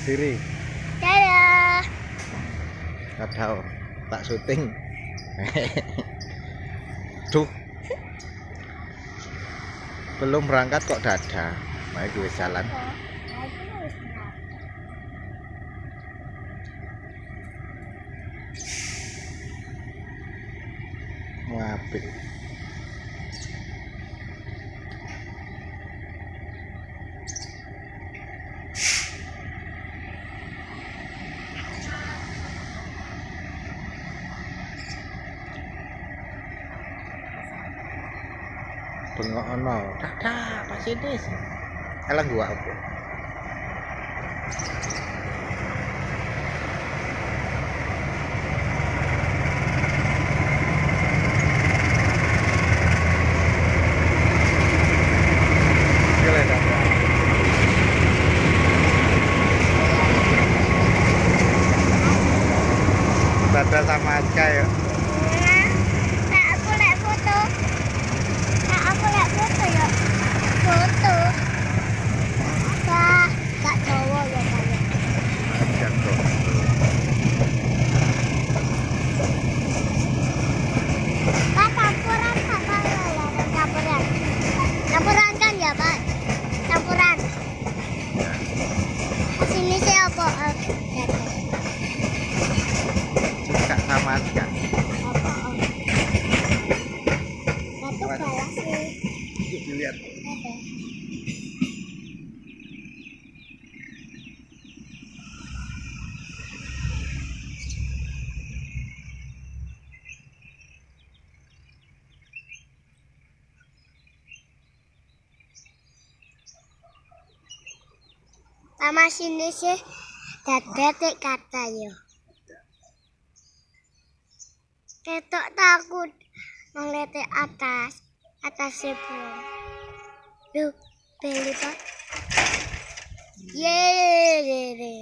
berdiri. Dadah. Kadal tak syuting. Duh. Belum berangkat kok dadah. Mari gue jalan. Ngapik. Bengok ono, dadah, Pak Sidis. Elang gua apa? Dadah sama Aska ya. Nah, aku lihat foto. Nah, aku lihat foto ya. Foto. Wah, gak cowok ya kayak. Jatuh. Pak, campuran apa ya? Campuran. Campuran kan ya, Pak? Campuran. Sini saya apa? Suka sama Aska. Satu balas sih. Yuk dilihat. Sama sini sih detik kata yo. Ketok takut ngeliat atas sebelum. Yuk, beli Pak. Yeay.